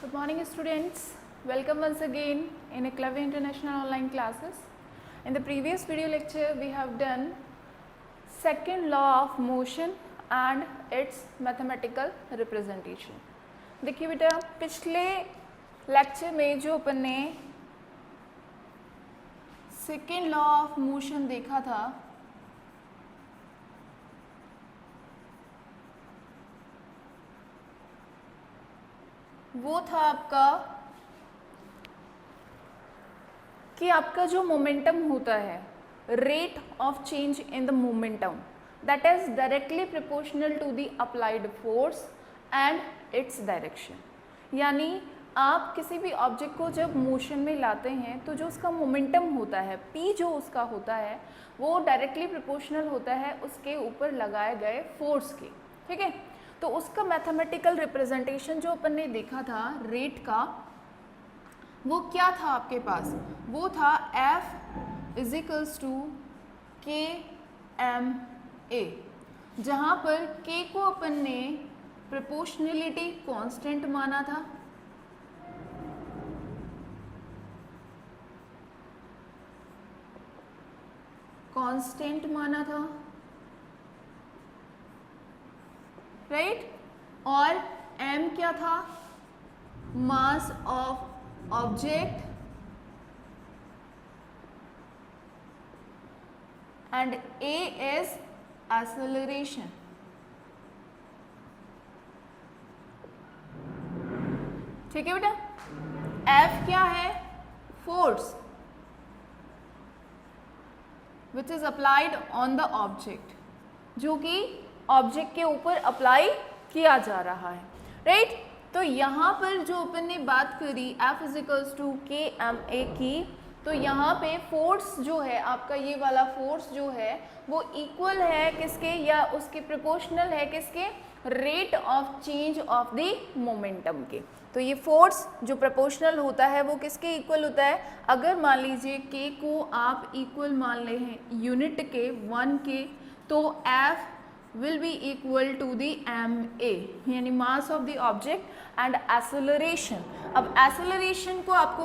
Good morning students, welcome once again in Eklavya International online classes. In the previous video lecture we have done second law of motion and its mathematical representation. देखिए बेटा पिछले lecture में जो अपन ने second law of motion देखा था वो था आपका कि आपका जो मोमेंटम होता है rate of change in the momentum that is directly proportional to the applied force and its direction. यानी आप किसी भी ऑब्जेक्ट को जब मोशन में लाते हैं तो जो उसका मोमेंटम होता है p जो उसका होता है वो डायरेक्टली प्रोपोर्शनल होता है उसके ऊपर लगाए गए फोर्स के। ठीक है, तो उसका मैथमेटिकल रिप्रेजेंटेशन जो अपन ने देखा था रेट का वो क्या था आपके पास, वो था F इज इक्वल्स टू के एम ए, जहाँ पर K को अपन ने प्रोपोर्शनलिटी कांस्टेंट माना था राइट, और m क्या था, mass of object and a is acceleration. ठीक है बेटा, f क्या है, force which is applied on the object, जो कि ऑब्जेक्ट के ऊपर अप्लाई किया जा रहा है राइट। तो यहाँ पर जो अपन ने बात करी F इज इक्वल्स टू के एम ए की, तो यहाँ पे फोर्स जो है आपका ये वाला फोर्स जो है वो इक्वल है किसके, या उसके प्रोपोर्शनल है किसके, rate of change of the momentum के। तो ये फोर्स जो प्रोपोर्शनल होता है वो किसके इक्वल होता है, अगर मान लीजिए K को आप इक्वल मान ले हैं यूनिट के 1 के, तो F will be equal to the ma यानी mass of the object and acceleration। अब acceleration को आपको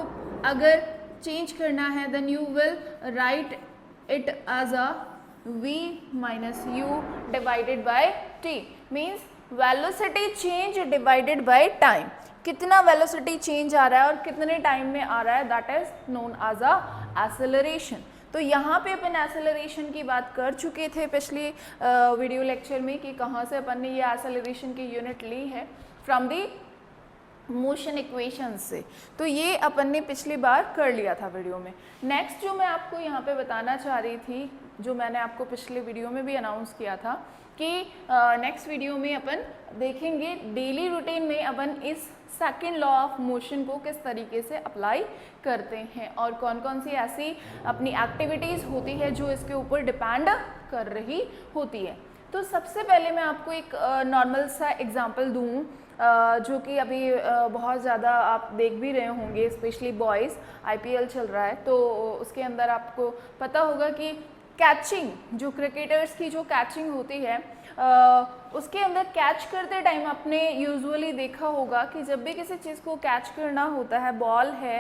अगर change करना है then you will write it as a v minus u divided by t, means velocity change divided by time। कितना velocity change आ रहा है और कितने टाइम में आ रहा है, that is known as a acceleration। तो यहाँ पे अपन एक्सेलरेशन की बात कर चुके थे पिछली वीडियो लेक्चर में कि कहाँ से अपन ने ये एक्सेलरेशन की यूनिट ली है, फ्रॉम दी मोशन इक्वेशन से। तो ये अपन ने पिछली बार कर लिया था वीडियो में। नेक्स्ट जो मैं आपको यहाँ पे बताना चाह रही थी, जो मैंने आपको पिछले वीडियो में भी अनाउंस किया था कि नेक्स्ट वीडियो में अपन देखेंगे डेली रूटीन में अपन इस सेकेंड लॉ ऑफ मोशन को किस तरीके से अप्लाई करते हैं और कौन कौन सी ऐसी अपनी एक्टिविटीज़ होती है जो इसके ऊपर डिपेंड कर रही होती है। तो सबसे पहले मैं आपको एक नॉर्मल सा एग्जांपल दूं जो कि अभी बहुत ज़्यादा आप देख भी रहे होंगे, स्पेशली बॉयज़ IPL चल रहा है तो उसके अंदर आपको पता होगा कि कैचिंग, जो क्रिकेटर्स की जो कैचिंग होती है उसके अंदर कैच करते टाइम आपने यूजुअली देखा होगा कि जब भी किसी चीज़ को कैच करना होता है, बॉल है,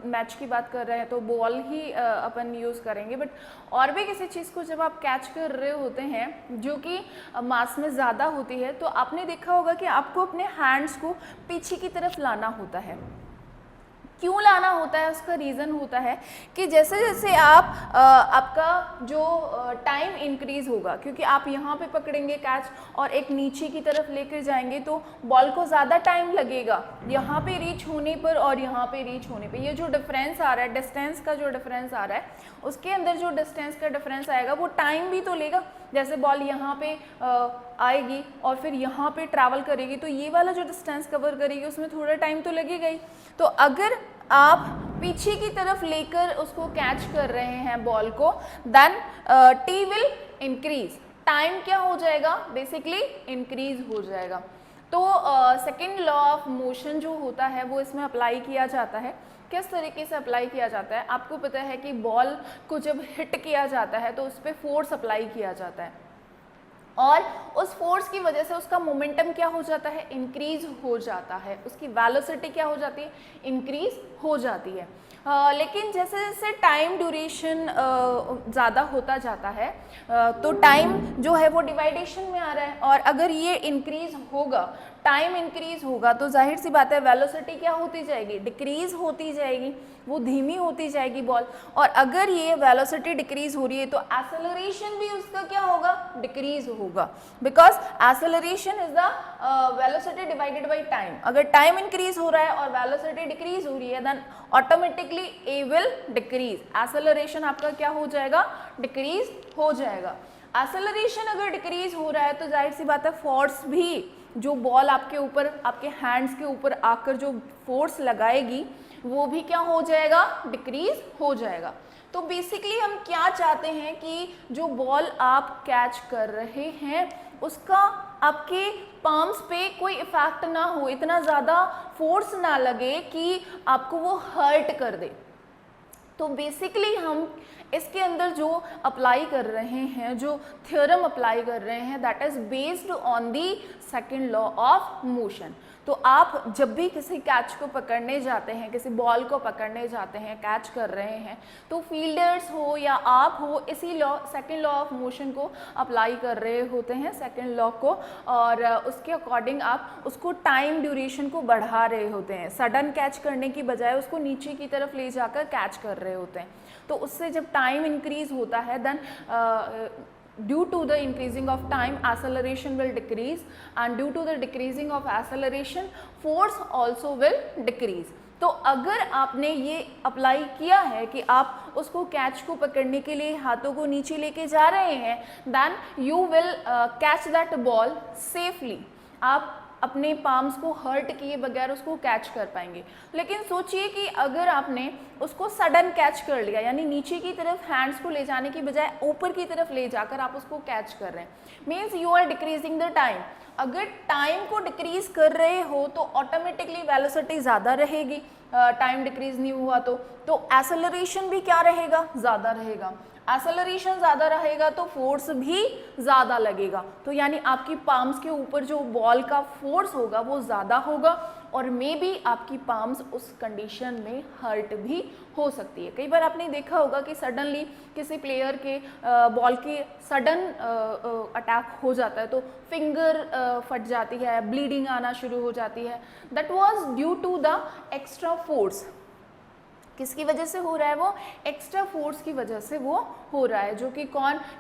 मैच की बात कर रहे हैं तो बॉल ही अपन यूज़ करेंगे, बट और भी किसी चीज़ को जब आप कैच कर रहे होते हैं जो कि मास में ज़्यादा होती है, तो आपने देखा होगा कि आपको अपने हैंड्स को पीछे की तरफ लाना होता है। क्यों लाना होता है, उसका रीज़न होता है कि जैसे जैसे आप आपका जो टाइम इंक्रीज़ होगा, क्योंकि आप यहाँ पे पकड़ेंगे कैच और एक नीचे की तरफ लेकर जाएंगे तो बॉल को ज़्यादा टाइम लगेगा यहाँ पे रीच होने पर और यहाँ पे रीच होने पे। ये जो डिफरेंस आ रहा है, डिस्टेंस का जो डिफरेंस आ रहा है, उसके अंदर जो डिस्टेंस का डिफरेंस आएगा वो टाइम भी तो लेगा। जैसे बॉल यहाँ पे आएगी और फिर यहाँ पे ट्रैवल करेगी तो ये वाला जो डिस्टेंस कवर करेगी उसमें थोड़ा टाइम तो लगेगा ही। तो अगर आप पीछे की तरफ लेकर उसको कैच कर रहे हैं बॉल को, then t will increase, time क्या हो जाएगा, बेसिकली इंक्रीज हो जाएगा। तो सेकेंड लॉ ऑफ मोशन जो होता है वो इसमें अप्लाई किया जाता है। किस तरीके से अप्लाई किया जाता है, आपको पता है कि बॉल को जब हिट किया जाता है तो उस पर फोर्स अप्लाई किया जाता है और उस फोर्स की वजह से उसका मोमेंटम क्या हो जाता है, इंक्रीज हो जाता है, उसकी वेलोसिटी क्या हो जाती है, इंक्रीज हो जाती है। लेकिन जैसे जैसे टाइम ड्यूरेशन ज़्यादा होता जाता है तो टाइम जो है वो डिवाइडेशन में आ रहा है, और अगर ये इंक्रीज होगा, टाइम इंक्रीज होगा, तो जाहिर सी बात है वेलोसिटी क्या होती जाएगी, डिक्रीज होती जाएगी, वो धीमी होती जाएगी बॉल। और अगर ये वेलोसिटी डिक्रीज हो रही है तो एक्सेलरेशन भी उसका क्या होगा, डिक्रीज होगा, because acceleration is the velocity divided by time. अगर टाइम इंक्रीज हो रहा है और वेलोसिटी डिक्रीज हो रही है then automatically a will decrease, acceleration आपका क्या हो जाएगा, डिक्रीज हो जाएगा। एक्सेलरेशन अगर डिक्रीज हो रहा है तो जाहिर सी बात है फोर्स भी, जो बॉल आपके ऊपर, आपके हैंड्स के ऊपर आकर जो फोर्स लगाएगी वो भी क्या हो जाएगा, डिक्रीज हो जाएगा। तो बेसिकली हम क्या चाहते हैं कि जो बॉल आप कैच कर रहे हैं उसका आपके पाम्स पे कोई इफेक्ट ना हो, इतना ज़्यादा फोर्स ना लगे कि आपको वो हर्ट कर दे। तो बेसिकली हम इसके अंदर जो अप्लाई कर रहे हैं, जो थ्योरम अप्लाई कर रहे हैं, that is based on the second law of motion. तो आप जब भी किसी कैच को पकड़ने जाते हैं, किसी बॉल को पकड़ने जाते हैं, कैच कर रहे हैं, तो फील्डर्स हो या आप हो, इसी law, second law of motion को अप्लाई कर रहे होते हैं, सेकेंड लॉ को, और उसके अकॉर्डिंग आप उसको टाइम ड्यूरेशन को बढ़ा रहे होते हैं। सडन कैच करने की बजाय उसको नीचे की तरफ ले जाकर कैच कर रहे होते हैं। तो उससे जब टाइम इंक्रीज होता है then due to the increasing of time acceleration will decrease, and due to the decreasing of acceleration force also will decrease। तो अगर आपने ये अप्लाई किया है कि आप उसको कैच को पकड़ने के लिए हाथों को नीचे लेके जा रहे हैं, then you will catch that ball safely, आप अपने पाम्स को हर्ट किए बगैर उसको कैच कर पाएंगे। लेकिन सोचिए कि अगर आपने उसको सडन कैच कर लिया, यानी नीचे की तरफ हैंड्स को ले जाने की बजाय ऊपर की तरफ ले जाकर आप उसको कैच कर रहे हैं, means you are decreasing the time. अगर टाइम को डिक्रीज कर रहे हो तो ऑटोमेटिकली वेलोसिटी ज़्यादा रहेगी, टाइम डिक्रीज नहीं हुआ तो एक्सेलरेशन भी क्या रहेगा, ज़्यादा रहेगा। एक्सेलरेशन ज़्यादा रहेगा तो फोर्स भी ज़्यादा लगेगा, तो यानी आपकी पाम्स के ऊपर जो बॉल का फोर्स होगा वो ज़्यादा होगा, और मे बी आपकी पाम्स उस कंडीशन में हर्ट भी हो सकती है। कई बार आपने देखा होगा कि सडनली किसी प्लेयर के बॉल के सडन अटैक हो जाता है तो फिंगर फट जाती है, ब्लीडिंग आना शुरू हो जाती है। That was due to the extra force. किसकी वजह से हो रहा है, वो एक्स्ट्रा फोर्स की वजह से वो हो रहा है, जो कि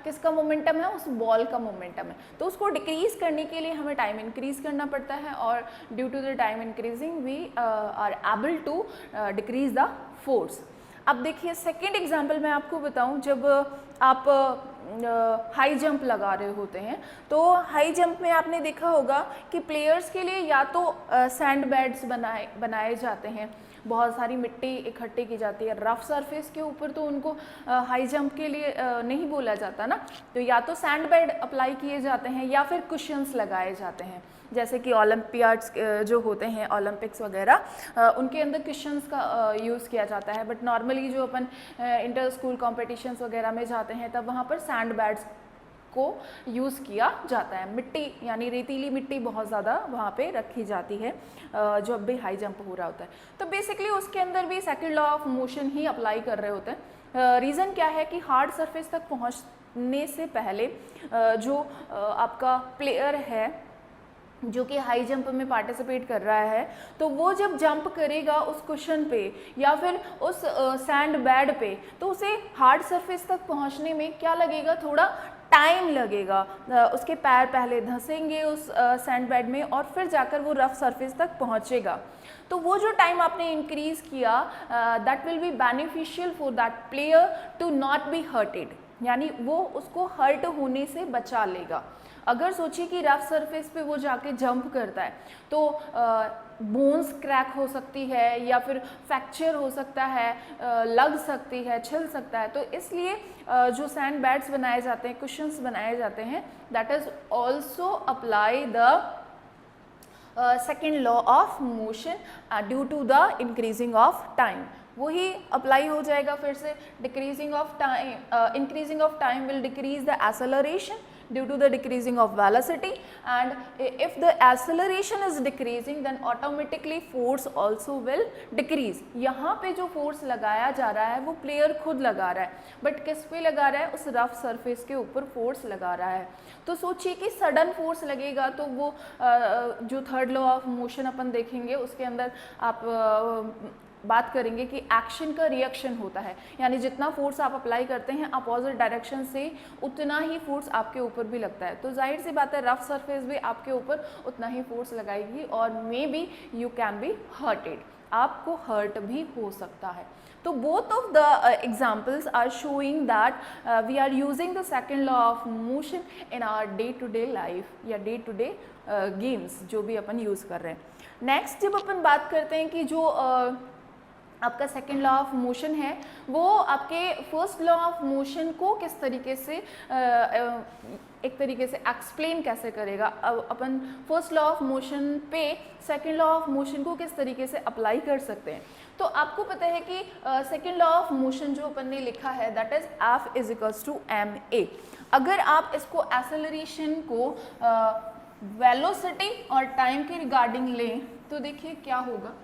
किसका मोमेंटम है, उस बॉल का मोमेंटम है। तो उसको डिक्रीज करने के लिए हमें टाइम इंक्रीज करना पड़ता है, और due to the time increasing we are able to decrease the force. अब देखिए सेकेंड एग्जाम्पल मैं आपको बताऊं, जब आप हाई जंप लगा रहे होते हैं तो हाई जंप में आपने देखा होगा कि प्लेयर्स के लिए या तो सैंड बेड्स बनाए जाते हैं, बहुत सारी मिट्टी इकट्ठी की जाती है रफ सरफेस के ऊपर, तो उनको हाई जंप के लिए नहीं बोला जाता ना, तो या तो सैंड बेड अप्लाई किए जाते हैं या फिर कुशन्स लगाए जाते हैं, जैसे कि ओलंपियाड्स जो होते हैं, ओलंपिक्स वगैरह, उनके अंदर कुशन्स का यूज़ किया जाता है। बट नॉर्मली जो अपन इंटर स्कूल कॉम्पिटिशन्स वगैरह में जाते हैं तब वहाँ पर सैंड बेड्स को यूज़ किया जाता है। मिट्टी यानी रेतीली मिट्टी बहुत ज़्यादा वहाँ पे रखी जाती है जब भी हाई जंप हो रहा होता है। तो बेसिकली उसके अंदर भी second law of motion he apply कर रहे होते हैं। रीज़न क्या है कि हार्ड सरफेस तक पहुँचने से पहले जो आपका प्लेयर है जो कि हाई जंप में पार्टिसिपेट कर रहा है, तो वो जब जंप करेगा उस कुशन पे या फिर उस सैंड बेड पे, तो उसे हार्ड सरफेस तक पहुंचने में क्या लगेगा, थोड़ा टाइम लगेगा। उसके पैर पहले धंसेंगे उस सैंड बेड में और फिर जाकर वो रफ सरफेस तक पहुंचेगा। तो वो जो टाइम आपने इंक्रीज किया that will be beneficial for that player to not be hurted, यानी वो उसको हर्ट होने से बचा लेगा। अगर सोचिए कि रफ सरफेस पे वो जाके जंप करता है तो बोन्स क्रैक हो सकती है या फिर फ्रैक्चर हो सकता है, लग सकती है, छिल सकता है। तो इसलिए जो सैंड बेड्स बनाए जाते हैं, कुशन्स बनाए जाते हैं, that is also apply the second law of motion due to the increasing of time. वही अप्लाई हो जाएगा फिर से, decreasing of time, increasing of time will decrease the acceleration, due to the decreasing of velocity, and if the acceleration is decreasing then automatically force also will decrease. यहाँ पे जो force लगाया जा रहा है वो प्लेयर खुद लगा रहा है, बट किस पे लगा रहा है, उस रफ सरफेस के ऊपर फोर्स लगा रहा है। तो सोचिए कि सडन फोर्स लगेगा तो वो जो थर्ड लॉ ऑफ मोशन अपन देखेंगे उसके अंदर आप बात करेंगे कि एक्शन का रिएक्शन होता है, यानी जितना फोर्स आप अप्लाई करते हैं अपोजिट डायरेक्शन से उतना ही फोर्स आपके ऊपर भी लगता है। तो जाहिर सी बात है रफ सरफेस भी आपके ऊपर उतना ही फोर्स लगाएगी और may be you can be hurted, आपको हर्ट भी हो सकता है। तो both of the examples are showing that we are using the second law of motion in our day to day life या day to day games जो भी अपन use कर रहे हैं। नेक्स्ट जब अपन बात करते हैं कि जो आपका सेकेंड लॉ ऑफ मोशन है वो आपके फर्स्ट लॉ ऑफ मोशन को किस तरीके से एक तरीके से एक्सप्लेन कैसे करेगा। अब अपन फर्स्ट लॉ ऑफ मोशन पे सेकेंड लॉ ऑफ मोशन को किस तरीके से अप्लाई कर सकते हैं। तो आपको पता है कि सेकेंड लॉ ऑफ मोशन जो अपन ने लिखा है that is F is equals to ma। अगर आप इसको एक्सेलरेशन को वेलोसिटी और टाइम के रिगार्डिंग लें तो देखिए क्या होगा।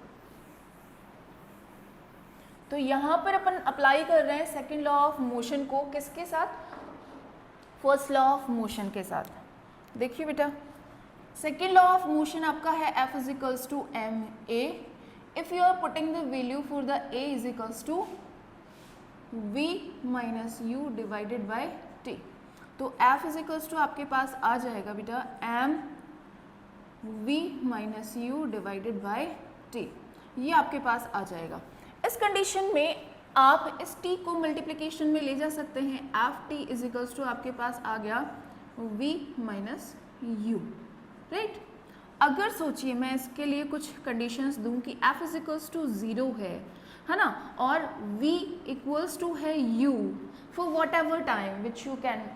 तो यहाँ पर अपन अप्लाई कर रहे हैं सेकेंड लॉ ऑफ मोशन को किसके साथ, फर्स्ट लॉ ऑफ मोशन के साथ। देखिए बेटा सेकेंड लॉ ऑफ मोशन आपका है F is equals to ma। If you are putting the value for the a is equals to v minus u divided by t, तो F is equals to आपके पास आ जाएगा बेटा m v minus u divided by t, ये आपके पास आ जाएगा। इस कंडीशन में आप इस t को मल्टीप्लिकेशन में ले जा सकते हैं। F t is equals to आपके पास आ गया v माइनस यू, राइट। अगर सोचिए मैं इसके लिए कुछ कंडीशंस दूं कि f इज इक्वल्स टू 0 है ना, और v इक्वल्स टू है u for what ever time which you can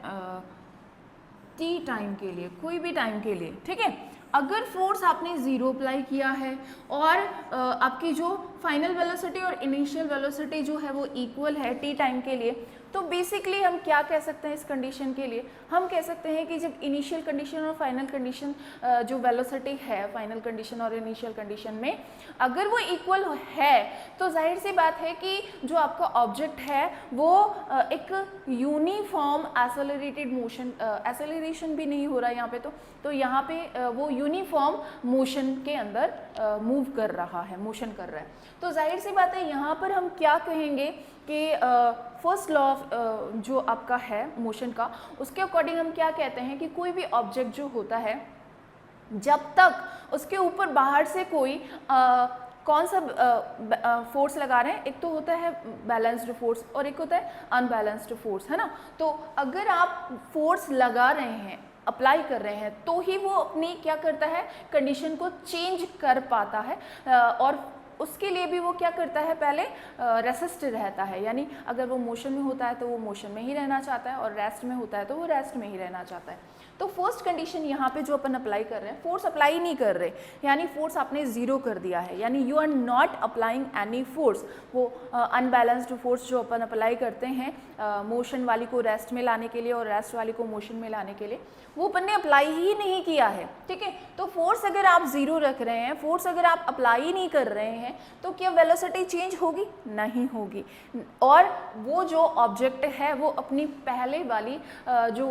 t time के लिए, कोई भी टाइम के लिए, ठीक है। अगर फोर्स आपने 0 अप्लाई किया है और आपकी जो फाइनल वेलोसिटी और इनिशियल वेलोसिटी जो है वो इक्वल है t टाइम के लिए, तो बेसिकली हम क्या कह सकते हैं इस कंडीशन के लिए, हम कह सकते हैं कि जब इनिशियल कंडीशन और फाइनल कंडीशन जो वेलोसिटी है फाइनल कंडीशन और इनिशियल कंडीशन में अगर वो इक्वल है तो जाहिर सी बात है कि जो आपका ऑब्जेक्ट है वो एक यूनिफॉर्म एक्सेलरेटेड मोशन, एक्सेलरेशन भी नहीं हो रहा है यहाँ पे, तो यहाँ पे वो यूनिफॉर्म मोशन के अंदर मूव कर रहा है, मोशन कर रहा है। तो जाहिर सी बात है यहाँ पर हम क्या कहेंगे कि फर्स्ट लॉ जो आपका है मोशन का, उसके अकॉर्डिंग हम क्या कहते हैं कि कोई भी ऑब्जेक्ट जो होता है जब तक उसके ऊपर बाहर से कोई कौन सा फोर्स लगा रहे हैं, एक तो होता है बैलेंस्ड फोर्स और एक होता है अनबैलेंस्ड फोर्स, है ना। तो अगर आप फोर्स लगा रहे हैं, अप्लाई कर रहे हैं, तो ही वो अपनी क्या करता है, कंडीशन को चेंज कर पाता है, और उसके लिए भी वो क्या करता है, पहले रेसिस्ट रहता है, यानी अगर वो मोशन में होता है तो वो मोशन में ही रहना चाहता है और रेस्ट में होता है तो वो रेस्ट में ही रहना चाहता है। तो फर्स्ट कंडीशन यहाँ पे जो अपन अप्लाई कर रहे हैं, फोर्स अप्लाई नहीं कर रहे, यानी फोर्स आपने 0 कर दिया है, यानी you are not applying any force. वो अनबैलेंस्ड फोर्स जो अपन अप्लाई करते हैं मोशन वाली को रेस्ट में लाने के लिए और रेस्ट वाली को मोशन में लाने के लिए, वो अपन ने अप्लाई ही नहीं किया है, ठीक है। तो फोर्स अगर आप 0 रख रहे हैं, फोर्स अगर आप अप्लाई नहीं कर रहे हैं, तो क्या वेलोसिटी चेंज होगी? नहीं होगी। और वो जो ऑब्जेक्ट है वो अपनी पहले वाली जो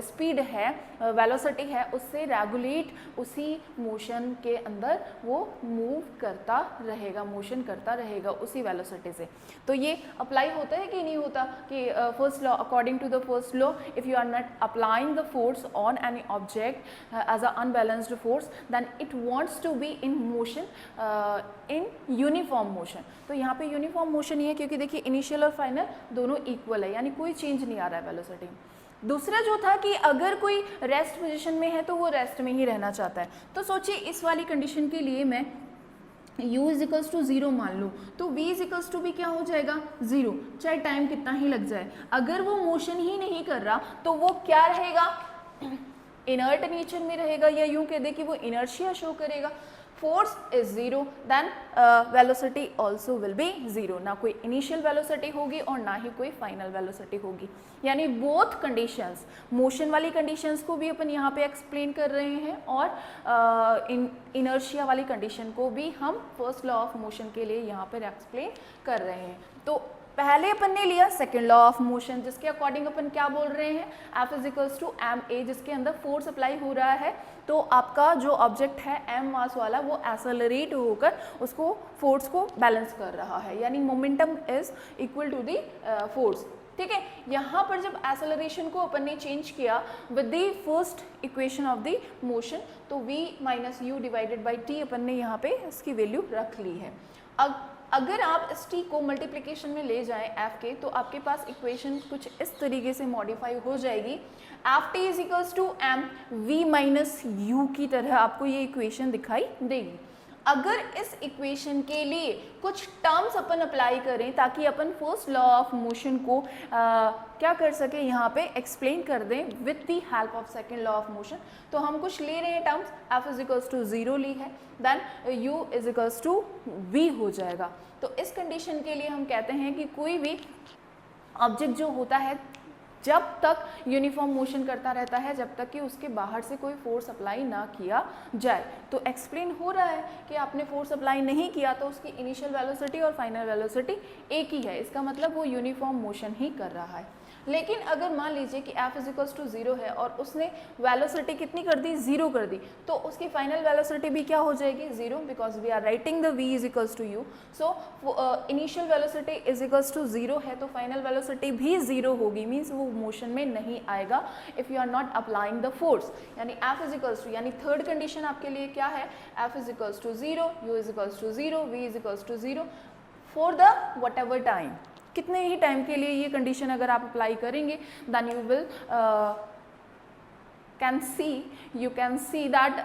स्पीड है, वेलोसिटी है, उससे रेगुलेट उसी मोशन के अंदर वो मूव करता रहेगा, मोशन करता रहेगा उसी वेलोसिटी से। तो ये अप्लाई होता है कि नहीं होता कि first law, according to the first law, if you are not applying the force on any object as a unbalanced force, then it wants to be in motion, in uniform motion। तो यहाँ पे uniform motion ही है क्योंकि देखिए initial और final दोनों equal है, यानी कोई चेंज नहीं आ रहा है वेलोसिटी। दूसरा जो था कि अगर कोई रेस्ट पोजीशन में है तो वो रेस्ट में ही रहना चाहता है। तो सोचिए इस वाली कंडीशन के लिए मैं u इज इक्वल्स टू 0 मान लूँ, तो v इज इक्वल्स टू भी क्या हो जाएगा, 0, चाहे टाइम कितना ही लग जाए। अगर वो मोशन ही नहीं कर रहा तो वो क्या रहेगा, इनर्ट नेचर में रहेगा, या यूं कह दे कि वो इनर्शिया शो करेगा। force is 0 then velocity also will be 0. ना कोई initial velocity होगी और ना ही कोई final velocity होगी. यानी both conditions, motion वाली conditions को भी अपन यहाँ पे explain कर रहे हैं और inertia वाली condition को भी हम first law of motion के लिए यहाँ पर explain कर रहे हैं. तो पहले अपन ने लिया सेकेंड लॉ ऑफ मोशन, जिसके अकॉर्डिंग अपन क्या बोल रहे हैं, F is equals to m a, जिसके अंदर फोर्स अप्लाई हो रहा है. तो आपका जो ऑब्जेक्ट है एम मास वाला वो एक्सेलरेट होकर उसको फोर्स को बैलेंस कर रहा है, यानी momentum is equal to the force. ठीक है, यहाँ पर जब एक्सेलरेशन को अपन ने चेंज किया with the first equation of the motion, तो v minus u divided by t अपन ने यहाँ पे इसकी वैल्यू रख ली है. अगर आप इस t को मल्टीप्लिकेशन में ले जाएं f के, तो आपके पास इक्वेशन कुछ इस तरीके से मॉडिफाई हो जाएगी. F t is equals to m v minus u की तरह आपको ये इक्वेशन दिखाई देगी. अगर इस इक्वेशन के लिए कुछ टर्म्स अपन अप्लाई करें ताकि अपन फर्स्ट लॉ ऑफ मोशन को क्या कर सके, यहाँ पे एक्सप्लेन कर दें with the help of second law of motion, तो हम कुछ ले रहे हैं terms. F is equals to 0 ली है, then u is equals to v हो जाएगा. तो इस कंडीशन के लिए हम कहते हैं कि कोई भी ऑब्जेक्ट जो होता है जब तक यूनिफॉर्म मोशन करता रहता है, जब तक कि उसके बाहर से कोई फोर्स अप्लाई ना किया जाए. तो एक्सप्लेन हो रहा है कि आपने फोर्स अप्लाई नहीं किया तो उसकी इनिशियल वेलोसिटी और फाइनल वेलोसिटी एक ही है, इसका मतलब वो यूनिफॉर्म मोशन ही कर रहा है. लेकिन अगर मान लीजिए कि F इज इक्वल्स टू 0 है और उसने वेलोसिटी कितनी कर दी, 0 कर दी, तो उसकी फाइनल वेलोसिटी भी क्या हो जाएगी, 0, because we are writing the v is equals to u. So initial velocity is equals to 0 है तो फाइनल वेलोसिटी भी 0 होगी, मीन्स वो मोशन में नहीं आएगा if you are not applying the force. यानी F इज इक्वल्स टू, यानी थर्ड कंडीशन आपके लिए क्या है, F is equals to 0, u is equals to 0, v is equals to 0 for the whatever time. कितने ही टाइम के लिए ये कंडीशन अगर आप अप्लाई करेंगे, then you will can see that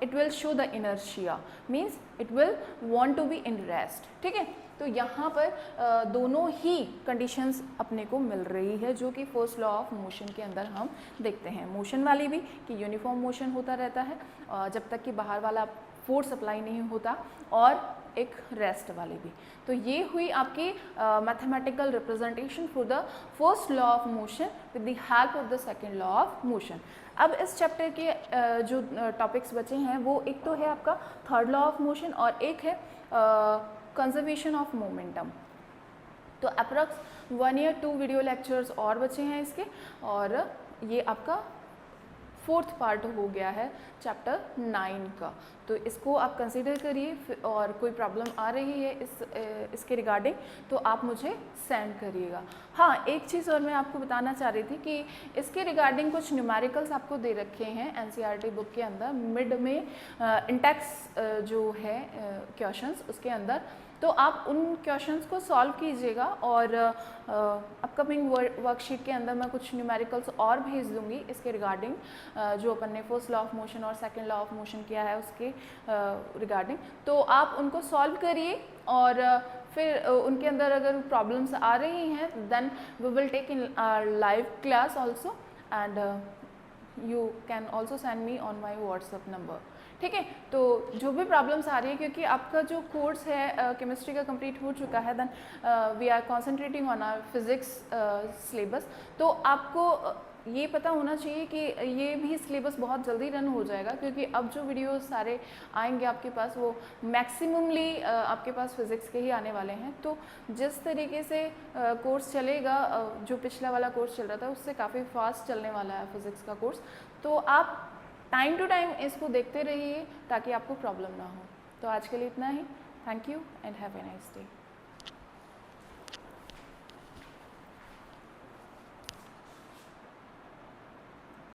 it will show the inertia, means it will want to be in rest. ठीक है, तो यहाँ पर दोनों ही कंडीशंस अपने को मिल रही है जो कि फर्स्ट लॉ ऑफ मोशन के अंदर हम देखते हैं. मोशन वाली भी कि यूनिफॉर्म मोशन होता रहता है जब तक कि बाहर वाला फोर्स अप्लाई नहीं होता, और एक रेस्ट वाली भी. तो ये हुई आपकी mathematical representation for the first law of motion with the help of the second law of motion. अब इस चैप्टर के जो टॉपिक्स बचे हैं वो एक तो है आपका थर्ड लॉ ऑफ मोशन और एक है कंजर्वेशन ऑफ मोमेंटम. तो अप्रॉक्स 1 या 2 वीडियो लेक्चर्स और बचे हैं इसके, और ये आपका फोर्थ पार्ट हो गया है चैप्टर 9 का. तो इसको आप कंसीडर करिए, और कोई प्रॉब्लम आ रही है इसके रिगार्डिंग तो आप मुझे सेंड करिएगा. हाँ, एक चीज़ और मैं आपको बताना चाह रही थी कि इसके रिगार्डिंग कुछ न्यूमेरिकल्स आपको दे रखे हैं एनसीईआरटी बुक के अंदर, मिड में इंटेक्स जो है क्वेश्चंस उसके अंदर, तो आप उन क्वेश्चंस को सॉल्व कीजिएगा. और अपकमिंग वर्कशीट के अंदर मैं कुछ न्यूमेरिकल्स और भेज दूंगी इसके रिगार्डिंग, जो अपन ने फर्स्ट लॉ ऑफ मोशन और सेकंड लॉ ऑफ मोशन किया है उसके रिगार्डिंग. तो आप उनको सॉल्व करिए, और फिर उनके अंदर अगर प्रॉब्लम्स आ रही हैं then we will take in live class also, and you can also send me on my WhatsApp number. ठीक है, तो जो भी प्रॉब्लम्स आ रही है, क्योंकि आपका जो कोर्स है केमिस्ट्री का कंप्लीट हो चुका है, then we are concentrating on our physics syllabus, तो आपको ये पता होना चाहिए कि ये भी सिलेबस बहुत जल्दी रन हो जाएगा, क्योंकि अब जो वीडियोस सारे आएंगे आपके पास वो मैक्सिममली आपके पास फिज़िक्स के ही आने वाले हैं. तो जिस तरीके से कोर्स चलेगा, जो पिछला वाला कोर्स चल रहा था उससे काफ़ी फास्ट चलने वाला है फिज़िक्स का कोर्स. तो आप टाइम टू टाइम इसको देखते रहिए ताकि आपको प्रॉब्लम ना हो. तो आज के लिए इतना ही. Thank you and have a nice day.